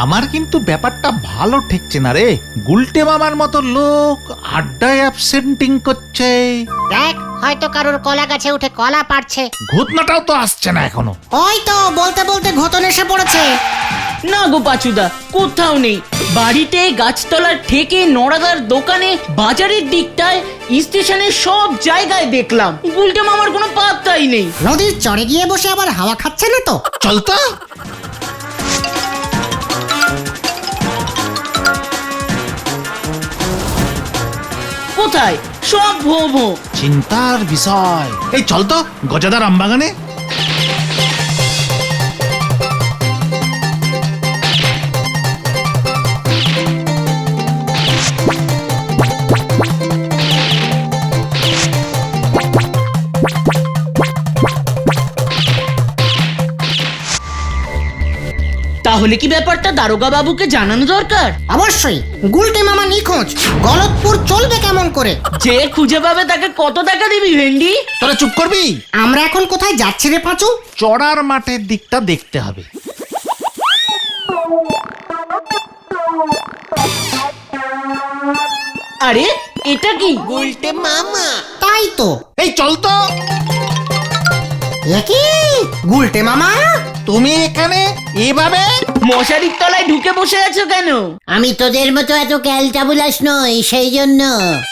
আমার কিন্তু ব্যাপারটা ভালো ঠেকছে না রে। গুলটে মামার মতো লোক আড্ডায় অ্যাবসেন্টিং করছে। দেখ, হয়তো কারোর কলা গাছে উঠে কলা পাড়ছে। ঘটনাটাও তো আসছে না এখনো। ওই তো বলতে বলতে ঘটন এসে পড়েছে। না গো পাচুদা, কোথাও নেই। বাড়িতে, গাছতলার থেকে, নড়াদার দোকানে, বাজারের দিকটায়, স্টেশনের সব জায়গায় দেখলাম, গুলটে মামার কোনো পাত্তাই নেই। নদীর চড়ে গিয়ে বসে আবার হাওয়া খাচ্ছে না তো? চল তো। কোথায়? সব ভো ভো। চিন্তার বিষয়। এই চল তো গজাদার আমবাগানে। তাহলে কি ব্যাপারটা দারোগা বাবুকে জানানো দরকার? অবশ্যই। গুলটে মামা নিখোঁজ, গলতপুর চলবে কেমন করে? যে খুঁজে পাবে তাকে কত টাকা দিবি ভেন্ডি? তোরা চুপ করবি। আমরা এখন কোথায় যাচ্ছি রে পাঁচু? চড়ার মাঠের দিকটা দেখতে হবে। আরে এটা কি? গুলটে মামা। তাই তো। এই চল তো। কি গুলটে মামা, তুমি এখানে এভাবে? মশারির তলায় ঢুকে বসে আছো কেন? আমি তোদের মতো এত ক্যালটাবুলাস নই, সেই জন্য।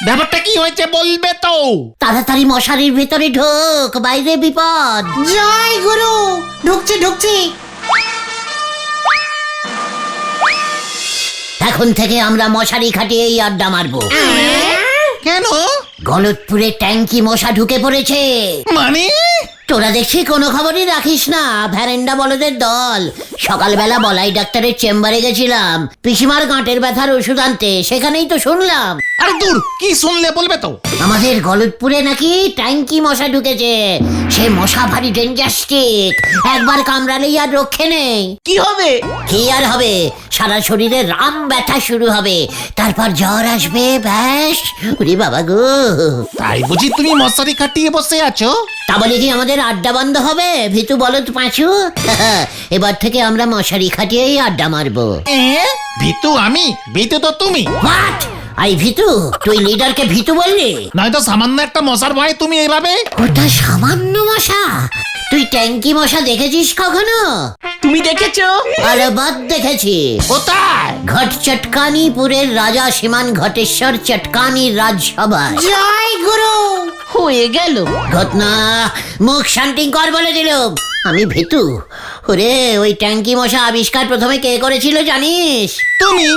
ব্যাপারটা কি হয়েছে বলবে তো? তাড়াতাড়ি মশারির ভেতরে ঢোক, বাইরে বিপদ। জয় গুরু। ঢুকছি ঢুকছি। এখন থেকে আমরা মশারি খাটিয়েই আড্ডা মারবো। কেন? গলতপুরে ট্যাঙ্কি মশা ঢুকে পড়েছে। মানে? তোরা দেখছি কোনো খবরই রাখিস না, ভ্যারেন্ডা বলদের দল। সকালবেলা বলাই ডাক্তারের চেম্বারে গেছিলাম পিসিমার গাঁটের ব্যথার ওষুধ আনতে, সেখানেই তো শুনলাম। আরে দূর, কি শুনলে বলবে তো? আমাদের গলতপুরে নাকি ট্যাঙ্কি মশা ঢুকেছে। সে মশা ভারী ডেঞ্জাস্টিক, একবার কামড়ালেই আর রক্ষে নেই। কি হবে? কি আর হবে, সারা শরীরে রাম ব্যথা শুরু হবে, তারপর জ্বর আসবে, ব্যাস। ওরে বাবা গো। তাই বুঝি তুমি মশারি খাটিয়ে বসে আছো? তা বলে কি আমাদের আড্ডা বন্ধ হবে ভিতু বলদ পাঁচু? এবার থেকে আমরা মশারি খাটিয়েই আড্ডা মারবো। ভিতু আমি, ভিতু তো তুমি। হোয়াট? আই ভিতু? তুই লিডারকে ভিতু বললি? নয়তো সামান্য একটা মশার ভয়ে তুমি এইভাবে? ওটা সামান্য মশা? তুই ট্যাঙ্কি মশা দেখেছিস কখনো? তুমি দেখেছো? আরে বাদ দেখেছি। কোথায়? ঘট চটকানিপুরের রাজা সীমান ঘটেশ্বর চটকানির রাজসভায়। জয় গুরু। হয়ে গেল। ঘটনা মুখ শান্তি কর বলে দিলুম। আমি ভিতু। ওরে, ওই ট্যাঙ্কি মশা আবিষ্কার প্রথমে কে করেছিল জানিস? তুমি।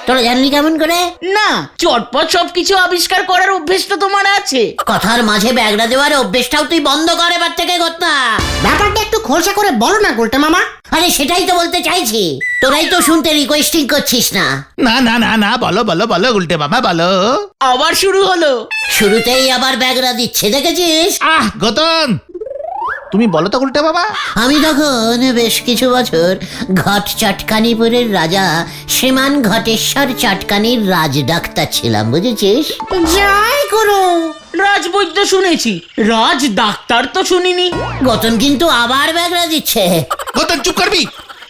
তোরা জানলি কেমন করে? না, চটপট সবকিছু আবিষ্কার করার অভ্যেস তো তোমার আছে। কথার মাঝে ব্যাগড়া দেওয়ার অভ্যেসটাও তুই বন্ধ কর এবার থেকে। ঘটনা ব্যাপারটা একটু খোলসা করে বলো না গুলটে মামা। আরে সেটাই তো বলতে চাইছি, তোরাই তো শুনতে রিকোয়েস্টিং করছিস না। না না না না, বলো বলো বলো উল্টে মামা বলো। আবার শুরু হলো। শুরুতেই আবার ব্যাগড়া দিচ্ছে, দেখেছিস? গতন তুমি বলো তো উল্টে বাবা। আমি তখন বেশ কিছু বছর ঘট চটকানিপুরের রাজা শ্রীমান ঘটেশ্বর চটকানির রাজ ডাক্তার ছিলাম, বুঝেছিস? জয় গুরু। রাজবৈদ্য শুনেছি, রাজ ডাক্তার তো শুনিনি। গতন কিন্তু আবার ব্যাগড়া দিচ্ছে। গতন চুপ করবি।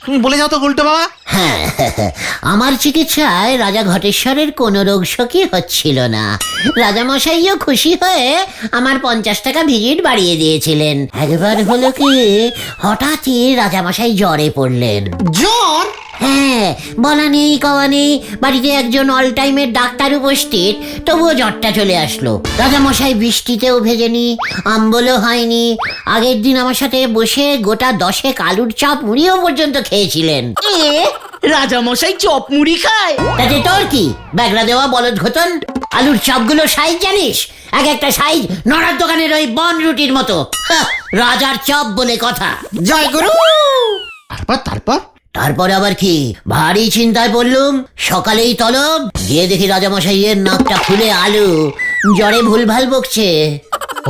তুমি বলে যাও তো উল্টে বাবা। হ্যাঁ, আমার চিকিৎসায় রাজা ঘটেশ্বরের কোনো রোগ শোকই হচ্ছিল না। রাজামশাইও খুশি হয়ে আমার 50 টাকা ভিজিট বাড়িয়ে দিয়েছিলেন। একবার হলো কি, হঠাৎই রাজামশাই জ্বরে পড়লেন। জ্বর? হ্যাঁ, বলা নেই কওয়া নেই, বাড়িতে একজন অল টাইমের ডাক্তার উপস্থিত, তবুও জ্বরটা চলে আসলো। রাজামশাই বৃষ্টিতেও ভেজেনি, আম্বলও হয়নি। আগের দিন আমার সাথে বসে গোটা 10 আলুর চপ মুড়িও পর্যন্ত খেয়েছিলেন। রাজামশাই চপ মুড়ি খায়? তাতে তোর কি? ব্যাগড়া দেওয়া বলদ ঘটন। আলুর চপগুলো সাইজ জানিস? এক একটা সাইজ নড়ার দোকানের ওই বন রুটির মতো। রাজার চপ বলে কথা। জয় গুরু। তারপর তারপর আবার কি, ভারী চিন্তায় পড়লুম। সকালেই তলব গিয়ে দেখি রাজামশাইয়ের নাকটা ফুলে আলু, জ্বরে ভুলভাল বকছে।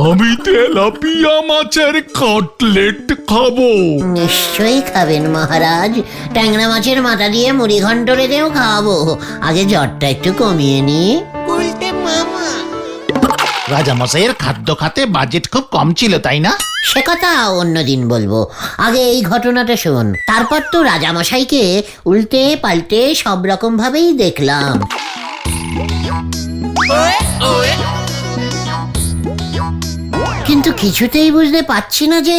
আমি তেলাপিয়া মাছের কাটলেট খাবো। নিশ্চয়ই খাবেন মহারাজ, ট্যাংরা মাছের মাথা দিয়ে মুড়ি ঘন্ট রেঁধেও খাওয়াবো। আগে জ্বরটা একটু কমিয়ে নি। রাজামশাইয়ের খাদ্য খাতে বাজেট খুব কম ছিল, তাই না? সে কথা অন্যদিন বলবো, আগে এই ঘটনাটা শোন। তারপর তো রাজামশাইকে উল্টে পাল্টে সব রকম ভাবেই দেখলাম। কিন্তু কিছুতেই বুঝতে পারছি না যে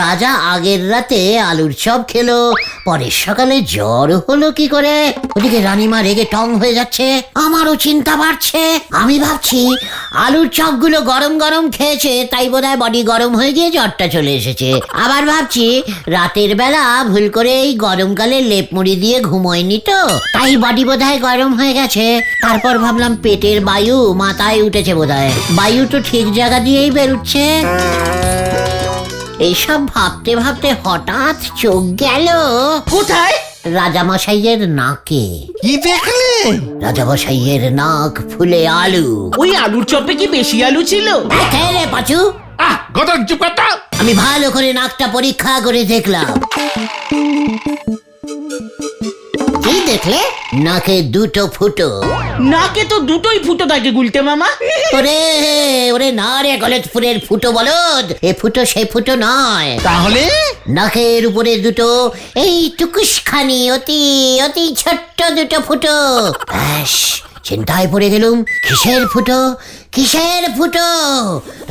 রাজা আগের রাতে আলুর চপ খেলো, পরের সকালে জ্বর হলো কি করে। ওদিকে রানীমা রেগে টং হয়ে যাচ্ছে, আমারও চিন্তা বাড়ছে। আমি ভাবছি আলুর চপগুলো গরম গরম খেয়েছে, তাই বোধহয় বডি গরম হয়ে গিয়ে জ্বরটা চলে এসেছে। আবার ভাবছি রাতের বেলা ভুল করে এই গরমকালে লেপ মুড়ি দিয়ে ঘুমোয়নি তো, তাই বডি বোধহয় গরম হয়ে গেছে। তারপর ভাবলাম পেটের বায়ু মাথায় উঠেছে বোধহয়, বায়ু তো ঠিক জায়গা দিয়েই বেরুচ্ছে। এইসব ভাবতে ভাবতে হঠাৎ চোখ গেল কোথায়? রাজামশাইয়ের নাকে। কি দেখলে? রাজামশাইয়ের নাক ফুলে আলু। ওই আলুর চপে কি বেশি আলু ছিল? কে রে পাচু? গদর চুপ করতো। আমি ভালো করে নাকটা পরীক্ষা করে দেখলাম। কি দেখলে? নাকে দুটো ফুটো। নাকে তো দুটোই ফুটো থাকে গুলটে মামা। ওরে ওরে না রে গলতপুরের ফুটো বলদ, এ ফুটো সে ফুটো নয়। তাহলে নাকের উপরে দুটো এই টুকুসখানি অতি অতি ছোট্ট দুটো ফুটো। ব্যাস, চিন্তায় পড়ে গেলুম। কিসের ফুটো? কিসের ফুটো?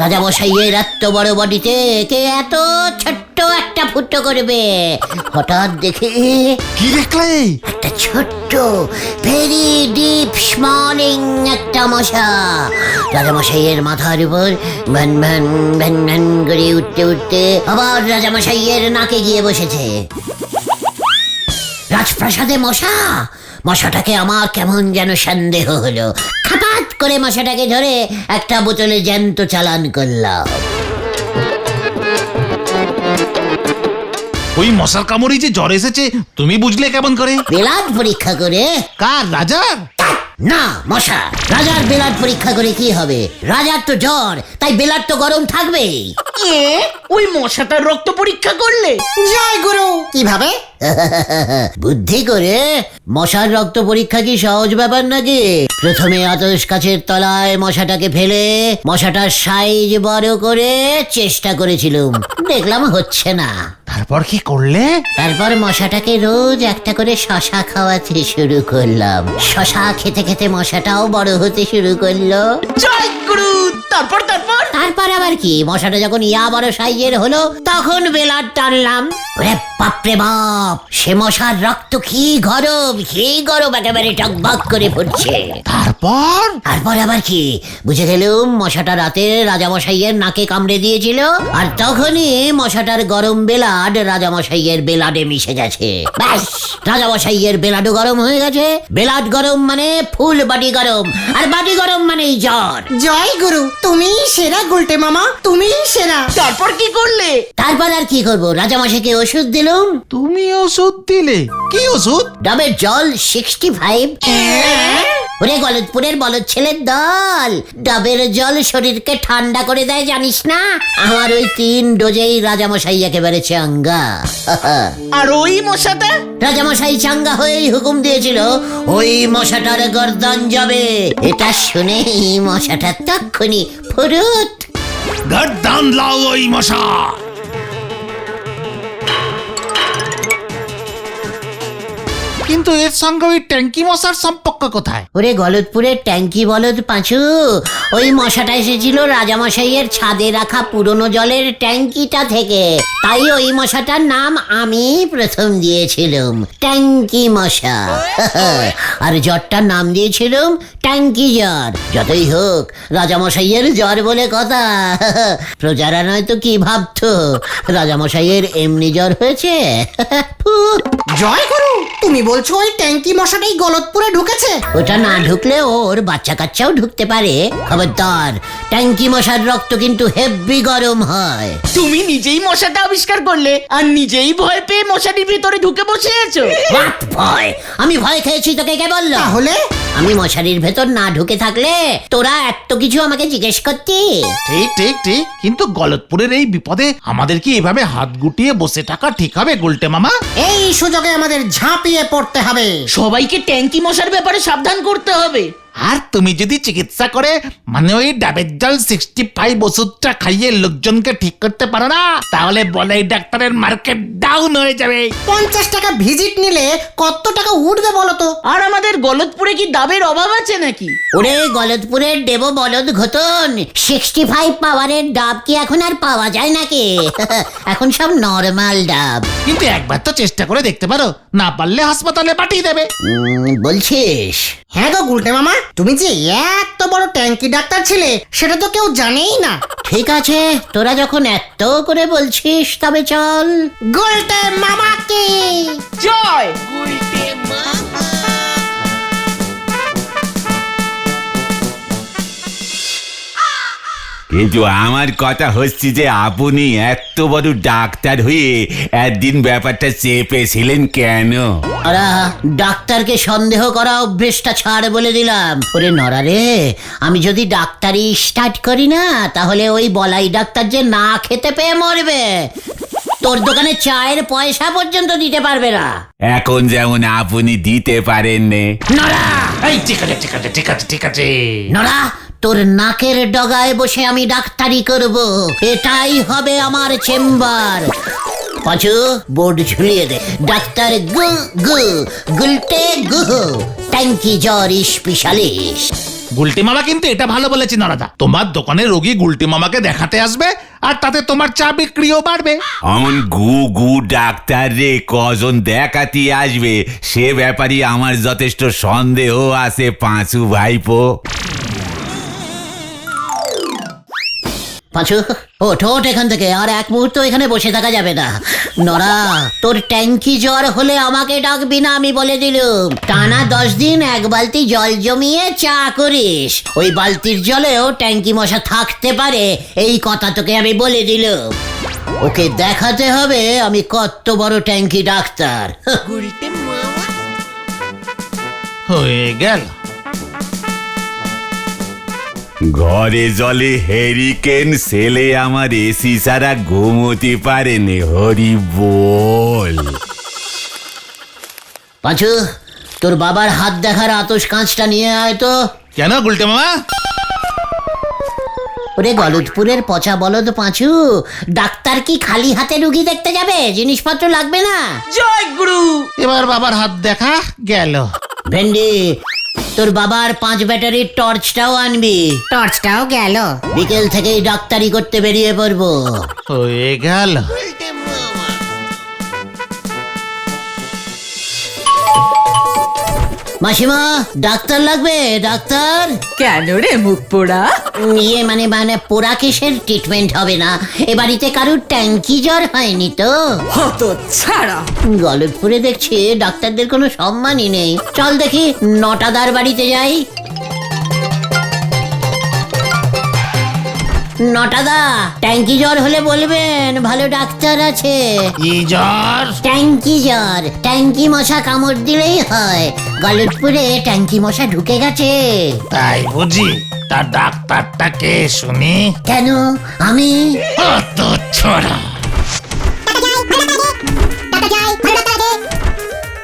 রাজামশাইয়ের এত বড় বডিতে কে এত ছোট্ট একটা ফুটো করবে? হঠাৎ দেখে কি দেখলে? একটা ছোট্ট ভেরি ডিপ স্মলিং একটা মশা রাজামশাইয়ের মাথার উপর ভ্যান ভ্যান ভ্যান ভ্যান করে উঠতে উঠতে আবার রাজামশাইয়ের নাকে গিয়ে বসেছে। রাজপ্রাসাদে মশা! মশাটাকে আমার কেমন যেন সন্দেহ হলো। হঠাৎ করে মশাটাকে ধরে একটা বোতলে জ্যান্ত চালান করলাম। ওই মশার কামড়ে যে জ্বর এসেছে তুমি বুঝলে কেমন করে? ব্লাড পরীক্ষা করে। কার? রাজার? না, মশা। রাজার ব্লাড পরীক্ষা করে কি হবে? রাজার তো জ্বর, তাই ব্লাড তো গরম থাকবেই। ওই মশাটার রক্ত পরীক্ষা করলে? জয় গুরু। কিভাবে? বুদ্ধি করে। মশার রক্ত পরীক্ষা কি সহজ ব্যাপার নাকি? প্রথমে আতশ কাছের তলায় মশাটাকে ফেলে মশাটার সাইজ বড় করে চেষ্টা করেছিলাম, দেখলাম হচ্ছে না। তারপর কি করলে? তারপর মশাটাকে রোজ একটা করে শশা খাওয়াতে শুরু করলাম। শশা খেতে খেতে মশাটাও বড় হতে শুরু করলো। জয় গুরু। তারপর তারপর তারপর আবার কি, মশাটা যখন ইয়া বড় সাইজের হলো তখন বেলার টানলাম। ওরে বাপরে বাপ, সে মশার রক্ত কি গরম, কি গরম, একেবারে টকবক করে ফুটছে। তারপর? তারপর আবার কি, বুঝে গেলুম মশাটা রাতে রাজামশাইয়ের নাকে কামড়ে দিয়েছিল, আর তখনই মশাটার গরম বেলাড রাজামশাইয়ের বেলাডে মিশে গেছে। ব্যাস, রাজামশাইয়ের বেলাডও গরম হয়ে গেছে। বেলাড গরম মানে ফুল বাড়ি গরম, আর বাড়ি গরম মানেই জ্বর। জয় গুরু, তুমি সেরা গুলটে মামা, তুমি সেরা। তারপর কি করলে? তারপর আর কি করবো, রাজামশাইকে ওষুধ দিলুম। তুমি ওষুধ দিলে? কি ওষুধ? ডাবের জল 65। ওরে গলতপুরের বলদ ছেলের দল, ডাবের জল শরীরকে ঠান্ডা করে দেয় জানিস না? আমার ওই 3 ডোজেই রাজামশাই একেবারে চাঙ্গা। আর ওই মশাটা? রাজামশাই চাঙ্গা হয়েই হুকুম দিয়েছিল ওই মশাটার গর্দান যাবে। এটা শুনে মশাটা তক্ষুনি ফুরুত। গর্দান লাও ওই মশা। কিন্তু এর সঙ্গে ওই ট্যাঙ্কি মশার সম্পর্ক কোথায়? ওরে গলতপুরের ট্যাঙ্কি বলদ পাঁচু, ওই মশাটা এসেছিল রাজামশাইয়ের ছাদে রাখা পুরনো জলের ট্যাঙ্কিটা থেকে, তাই ওই মশাটার নাম আমি প্রথম দিয়েছিলাম ট্যাঙ্কি মশা। আর জ্বরটার নাম দিয়েছিলাম ট্যাঙ্কি জ্বর। যতই হোক রাজামশাইয়ের জ্বর বলে কথা। প্রজারা নয়তো কি ভাবতো রাজামশাইয়ের এমনি জ্বর হয়েছে। জয় গুরু, তুমি বলছো ওই ট্যাঙ্কি মশাটাই গলতপুরে ঢুকেছে? ওটা না ঢুকলে ওর বাচ্চা কাচ্চাও ঢুকতে পারে। খবরদার, ট্যাঙ্কি মশার রক্ত কিন্তু হেভি গরম হয়। তুমি নিজেই মশাটা আবিষ্কার করলে আর নিজেই ভয় পেয়ে মশারির ভিতরে ঢুকে বসে আছো। What ভয়? আমি ভয় খেয়েছি তোকে কে বললো? তাহলে আমি মশারির ভেতর না ঢুকে থাকলে তোরা এত কিছু আমাকে জিজ্ঞেস করতি? ঠিক ঠিক ঠিক, কিন্তু গলতপুরের এই বিপদে আমাদের কি এভাবে হাত গুটিয়ে বসে থাকা ঠিক হবে গুলটে মামা? এই সুযোগে আমাদের ঝাঁপিয়ে পড়তে হবে। সবাইকে ট্যাঙ্কি মশার ব্যাপারে সাবধান করতে হবে। আর তুমি যদি চিকিৎসা করে মানে ওই ডাবের জল 65 ওষুধটা খাইয়ে লোকজনকে ঠিক করতে পারো না, তাহলে বলে এই ডাক্তারের মার্কেট ডাউন হয়ে যাবে। 50 টাকা ভিজিট নিলে কত টাকা উঠবে বলো তো? আর আমাদের গলতপুরে কি ডাবের অভাব আছে নাকি? ওরে গলতপুরের দেব বলদ ঘটন, 65 পাওয়ারের ডাব কি এখন আর পাওয়া যায় নাকি? এখন সব নরমাল ডাব। কিন্তু একবার তো চেষ্টা করে দেখতে পারো, না পারলে হাসপাতালে পাঠিয়ে দেবে। বলছিস? হ্যাঁ গো গুলটে মামা, তুমি যে এত বড় ট্যাঙ্কি ডাক্তার ছিলে সেটা তো কেউ জানেই না। ঠিক আছে, তোরা যখন এত করে বলছিস তবে চল। গুলটে মামাকে জয়। কিন্তু আমার কথা হচ্ছে যে আপনি এত বড় ডাক্তার হয়ে একদিন ব্যাপারটা চেপেছিলেন কেন? ওরা ডাক্তারকে সন্দেহ করা অভ্যেসটা ছাড় বলে দিলাম। ওরে নরা রে, আমি যদি ডাক্তারি স্টার্ট করি না তাহলে ওই বলাই ডাক্তার যে না খেতে পেয়ে মরবে, তোর দোকানে চায়ের পয়সা পর্যন্ত দিতে পারবে না। এখন যেমন আপনি দিতে পারেন নে। নরা, এই ঠিক আছে ঠিক আছে ঠিক আছে ঠিক আছে। নরা, তোর নাকের ডগায় বসে আমি ডাক্তারি করব, এটাই হবে আমার চেম্বার। পাঁচু, বোর্ড ঝুলিয়ে দে। ডাক্তার গু গু গুলটে গুহ, ট্যাঙ্কি জ্বর স্পেশালিস্ট। গুলটি মামা কিন্তু এটা ভালো বলেছি নরাদা, তোমার দোকানে রোগী গুলটি মামাকে দেখাতে আসবে আর তাতে তোমার চা বিক্রিও বাড়বে। অমন গু গু ডাক্তার রে কজন দেখাতে আসবে সে ব্যাপারে আমার যথেষ্ট সন্দেহ আছে পাঁচু ভাইপো। পাঁচু, ওঠ ওঠ এখান থেকে, আর এক মুহূর্ত এখানে বসে থাকা যাবে না। নরা, তোর ট্যাঙ্কি জ্বর হলে আমাকে ডাকবি না, আমি বলে দিলুম। টানা 10 দিন এক বালতি জল জমিয়ে চা করিস, ওই বালতির জলেও ট্যাঙ্কি মশা থাকতে পারে, এই কথা তোকে আমি বলে দিলুম। ওকে দেখাতে হবে আমি কত বড় ট্যাঙ্কি ডাক্তার। হয়ে গেল। ঘরে জলে হেরিকেন ছেলে আমার এসি ছাড়া ঘুমোতে পারেনি, হরি বল। পাঁচু, তোর বাবার হাত দেখার আতস কাঁচটা নিয়ে আয় তো। কেন গুলটে মামা? ওরে গলতপুরের পচা বলদ পাঁচু, ডাক্তার কি খালি হাতে রুগী দেখতে যাবে? জিনিসপত্র লাগবে না? জয় গুরু। এবার বাবার হাত দেখা গেল। ভেন্ডি, তোর বাবার 5 ব্যাটারির টর্চটাও আনবি। টর্চটাও গেল। বিকেল থেকেই ডাক্তারি করতে বেরিয়ে পড়বো। হয়ে গেল। মাসিমা, ডাক্তার লাগবে? ডাক্তার? কেন রে মুখ পোড়া? ইয়ে মানে পোড়া কেসের ট্রিটমেন্ট হবে না, এ বাড়িতে কারুর ট্যাঙ্কি জ্বর হয়নি তো? হত ছাড়া। গলতপুরে দেখছি ডাক্তারদের কোনো সম্মানই নেই। চল দেখি নটাদার বাড়িতে যাই। নটাদা, ট্যাঙ্কি জ্বর হলে বলবেন, ভালো ডাক্তার আছে। কি জ্বর? ট্যাঙ্কি জ্বর, ট্যাঙ্কি মশা কামড় দিলেই হয়। গলতপুরে ট্যাঙ্কি মশা ঢুকে গেছে। তাই বুঝি? তার ডাক্তারটা কে শুনি? কেন আমি? অত ছড়া।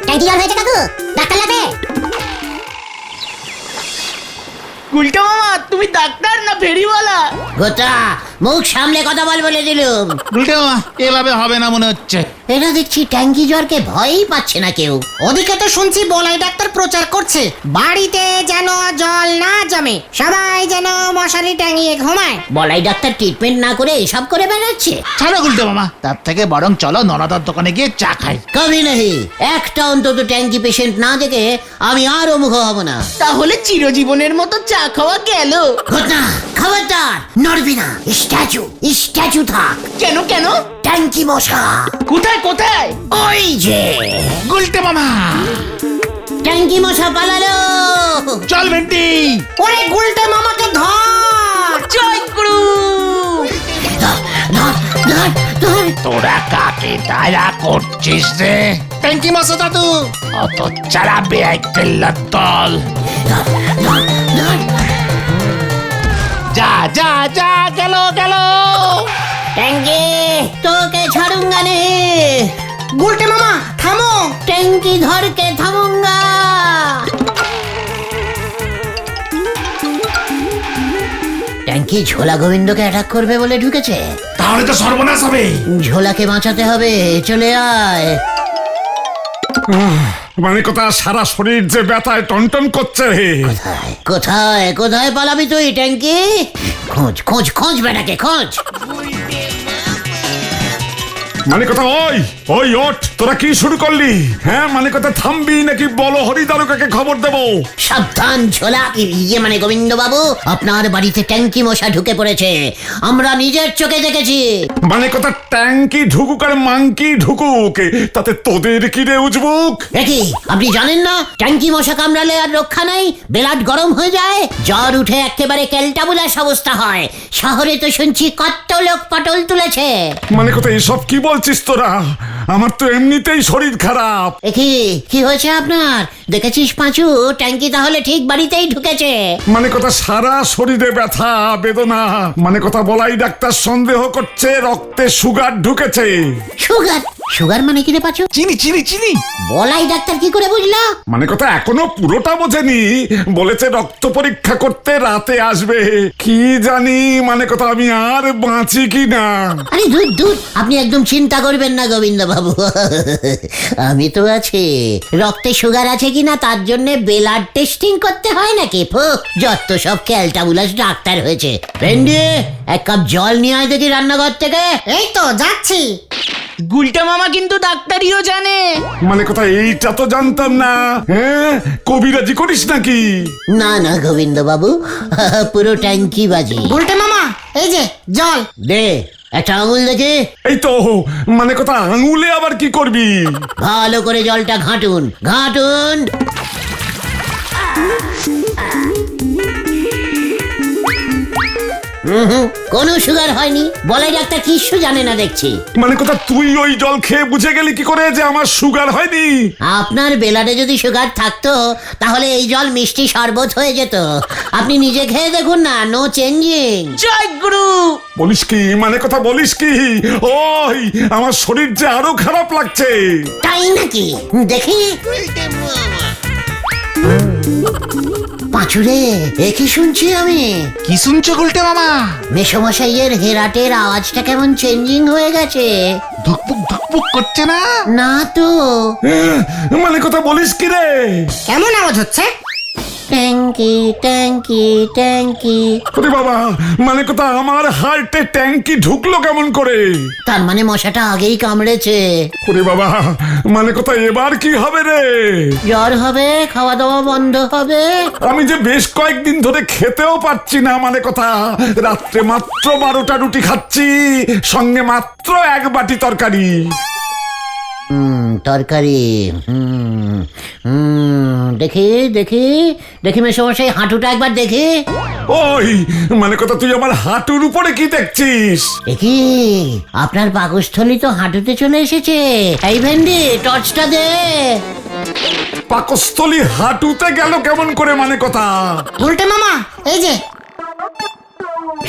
ট্যাঙ্কি জ্বর হয়েছে কাকু, ডাক্তার লাগবে? গুলটা মামা, তুমি ডাক্তার না ফেরিওয়ালা? গোটা, মুখ সামলে কথা বল বলে দিলুম। গুলটে মামা, এভাবে হবে না মনে হচ্ছে। এরা দেখছি ট্যাঙ্কি জ্বরকে ভয়ই পাচ্ছে না কেউ। ওদিকে তো শুনছি বলাই ডাক্তার প্রচার করছে বাড়িতে যেন জল না জমে, সবাই যেন মশারি টাঙিয়ে ঘুমায়। বলাই ডাক্তার ট্রিটমেন্ট না করে এসব করে বেড়াচ্ছে। ছাড়ো গুলটে মামা, তার থেকে বরং চলো নরাদার দোকানে গিয়ে চা খাই। কবি নাহি, একটা অন্তত ট্যাঙ্কি পেশেন্ট না দেখে আমি আর মুখ হব না। তাহলে চিরজীবনের মতো চা খাওয়া গেল। ঘটনা, খবরদার নড়বি না, স্ট্যাচু স্ট্যাচু থাক। কেন কেন? ট্যাঙ্কি মশা কোথায় কোথায়? ওই যে গুলটে মামা, ট্যাঙ্কি মশা পালালো। চল ভেন্টি। ওরে গুলটে মামাকে ধর। জয় গুরু। ধর, ধর, ধর, ধর। তোরা কাকে দায়া করছিস রে? ট্যাঙ্কি মশা দাদু, অত চারা বেআই কেল্লার দল। যা যা যা, গেল গেল। ট্যাঙ্কি, তোকে ছাড়ুঙ্গা নে। গুলটে মামা থামো। ট্যাঙ্কি ধরকে থামুঙ্গা। ট্যাঙ্কি ঝোলা গোবিন্দকে অ্যাটাক করবে বলে ঢুকেছে। তাহলে তো সর্বনাশ হবে। ঝোলাকে বাঁচাতে হবে, চলে আয়। মানে কথা সারা শরীর যে ব্যথায় টনটন করছে রে। কোথায় কোথায় কোথায় পালাবি তুই ট্যাঙ্কি? খোঁজ খোঁজ খোঁজ বেটাকে খোঁজ। মানে কথা ওই ওই ওঠ, তোরা কি শুরু করলি? হ্যাঁ মানে কথা থামবি নাকি বলো হরিদারুকাকে খবর দেবো? সাবধান ঝোলা, মানে গোবিন্দ বাবু, আপনার বাড়িতে ট্যাঙ্কি মশা ঢুকে পড়েছে, আমরা নিজের চোখে দেখেছি। মানে কথা ট্যাঙ্কি ঢুকুক আর মাংকি ঢুকুক, তাতে তোদের কি রে উজবুক? দেখি আপনি জানেন না ট্যাঙ্কি মশা কামড়ালে আর রক্ষা নাই, বেলাট গরম হয়ে যায়, জ্বর উঠে একেবারে কেলটাবুলাস অবস্থা হয়। শহরে তো শুনছি কত লোক পটল তুলেছে। মানে কথা এসব কি বলছিস তোরা? আমার তো এমনিতেই শরীর খারাপ। দেখি কি হয়েছে আপনার? দেখেছিস পাঁচু, ট্যাঙ্কি তাহলে ঠিক বাড়িতেই ঢুকেছে। মানে কথা সারা শরীরে ব্যথা বেদনা। মানে কথা বলাই ডাক্তার সন্দেহ করছে রক্তে সুগার ঢুকেছে। সুগার? সুগার মানে কি রে পাঁচু? চিনি চিনি চিনি। বলাই ডাক্তার কি করে বুঝলো? মানে কথা এখনো পুরোটা বোঝেনি, বলেছে রক্ত পরীক্ষা করতে রাতে আসবে। কি জানি মানে কথা আমি আর বাঁচি কি না। আরে দূর দূর, আপনি একদম চিন্তা করবেন না গোবিন্দ বাবু, আমি তো আছি। রক্তে সুগার আছে কিনা তার জন্য ব্লাড টেস্টিং করতে হয় নাকি? যত সব ক্যালটাবুলাস ডাক্তার হয়েছে। ভেন্ডি, এক কাপ জল নিয়ে আয় দেখি রান্নাঘর থেকে। এই তো যাচ্ছি। গুলটা মামা কিন্তু ডাক্তারিও জানে। মানে কথা এইটা তো জানতাম না। হ্যাঁ কবিরাজি করিস নাকি? না না গোবিন্দ বাবু, পুরো ট্যাঙ্কি বাজি। উল্টে মামা, এই যে জল। দে একটা আঙুল দেখে। এই তো মানে কথা আঙুলে আবার কি করবি? ভালো করে জলটা ঘাঁটুন ঘাঁটুন। কোনো সুগার হয়নি, বলাই ডাক্তার কিচ্ছু জানে না দেখছি। মানে কথা তুই ওই জল খেয়ে বুঝে গেলি কি করে যে আমার সুগার হয়নি? আপনার বেলাডে যদি সুগার থাকতো তাহলে এই জল মিষ্টি শরবত হয়ে যেত। আপনি নিজে খেয়ে দেখুন না, নো চেঞ্জিং। জয় গুরু। বলিস কি? মানে কথা বলিস কি? ওই আমার শরীর যে আরো খারাপ লাগছে। তাই নাকি? দেখি। পাঁচুরে, এ কি শুনছি আমি? কি শুনছো গুলটে মামা? মেসমশাইয়ের হেরাটের আওয়াজটা কেমন চেঞ্জিং হয়ে গেছে। ধুকপুক ধুকপুক করছে না? না তো। মানে কথা বলিস কি রে? কেমন আওয়াজ হচ্ছে? ট্যাঙ্কি ট্যাঙ্কি ট্যাঙ্কি। ওরে বাবা, মানে কথা আমার হার্টে ট্যাঙ্কি ঢুকলো কেমন করে? তার মানে মশাটা আগেই কামড়েছে। ওরে বাবা, মানে কথা এবার কি হবে রে? জ্বর হবে, খাওয়া দাওয়া বন্ধ হবে। আমি যে বেশ কয়েকদিন ধরে খেতেও পারছি না। মানে কথা রাত্রে মাত্র 12টা রুটি খাচ্ছি, সঙ্গে মাত্র 1 বাটি তরকারি। তরকারি। দেখি দেখি দেখি মেসমশাই হাঁটুটা একবার দেখি। ওই মানে কথা তুই আমার হাঁটুর উপরে কি দেখছিস? দেখি আপনার পাকস্থলী তো হাঁটুতে চলে এসেছে। এই ভেন্ডি, টর্চটা দে। পাকস্থলী হাঁটুতে গেল কেমন করে? মানে কথা উল্টে মামা, এই যে।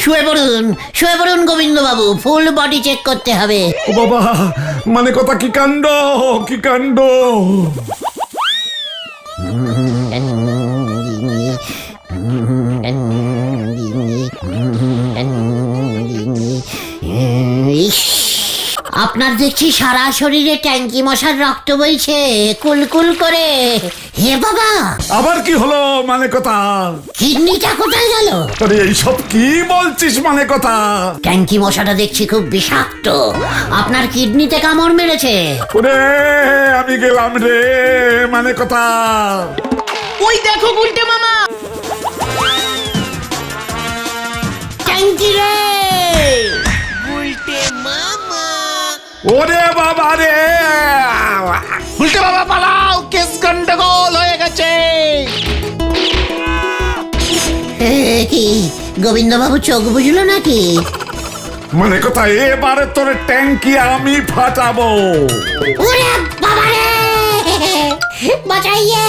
শুয়ে পড়ুন গোবিন্দ বাবু, ফুল বডি চেক করতে হবে। ও বাবা, মানে কথা কি কাণ্ড কি কাণ্ড! ইস, আপনার দেখছি সারা শরীরে ট্যাঙ্কি মশার রক্ত বইছে কুলকুল করে। হে বাবা, আবার কি হলো? মানে কথা কিডনিটা কোথায় গেল? আরে এইসব কি বলছিস? মানে কথা ট্যাঙ্কি মশাটা দেখছি খুব বিষাক্ত, আপনার কিডনিতে কামড় মেরেছে। ওরে আমি গেলাম রে। মানে কথা ওই দেখো গুলটে মামা। ট্যাঙ্কি রে। ওরে বাবা রে! গুলটে মামা পালাও, কেস গন্ডগোল হয়ে গেছে। কি গোবিন্দ বাবু চোখ বুঝলো নাকি? মানে কথা এবারে তোর ট্যাঙ্কি আমি ফাটাবো। ওরে বাবা রে, বাঁচাইয়ে।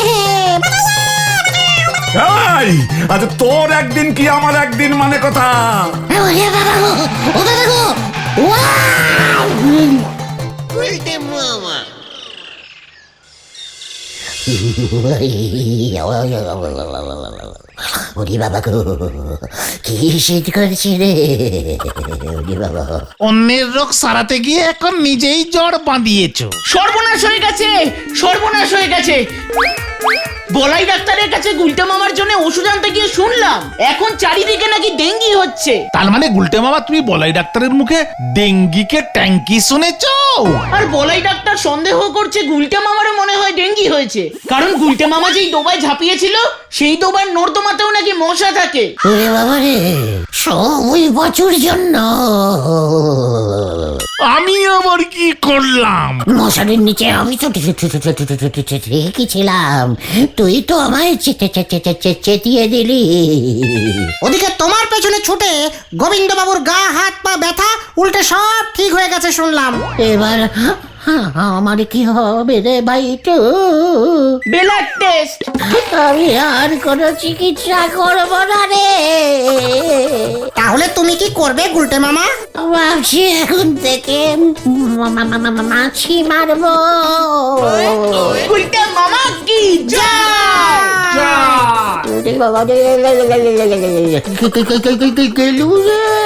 এই আজ তোর একদিন কি আমার একদিন? মানে কথা ওরে বাবা গো, ও বাবা গো, ওরে বাবা গো, কি শীত করছে রে, ওরে বাবা। অন্যের রোগ সারাতে গিয়ে এখন নিজেই জ্বর বাঁধিয়েছো। সর্বনাশ হয়ে গেছে, সর্বনাশ হয়ে গেছে। বলাই ডাক্তারের কাছে গুলটে মামার জন্য ওষুধ আনতে গিয়ে শুনলাম এখন চারিদিকে নাকি ডেঙ্গি হচ্ছে। তার মানে গুলটে মামা তুমি বলাই ডাক্তারের মুখে ডেঙ্গিকে ট্যাঙ্কি শুনেছো? আর বলাই ডাক্তার সন্দেহ করছে গুলটে মামারও মনে হয় ডেঙ্গি হয়েছে, কারণ গুলটে মামা যেই ডোবায় ঝাঁপিয়েছিল সেই ডোবার নর্দমাতেও নাকি মশা থাকে। ওরে বাবা রে, ওই বছর জন্য আমি আবার কি করলাম? মশারির নিচে আমি তো রেখেছিলাম, তুই তো আমায় চেতিয়ে দিলি। ওদিকে তোমার পেছনে ছুটে গোবিন্দ বাবুর গা হাত পা ব্যথা উল্টে সব ঠিক হয়ে গেছে শুনলাম। এবার আমার কি হবে রে ভাই? তো ব্লাড টেস্ট। আমি আর কোনো চিকিৎসা করবো না রে। তাহলে তুমি কি করবে গুলটে মামা? ভাবছি এখন থেকে মাছি মারবো। গুলটে মামা কি জয়। বাবা রে, গেলু রে।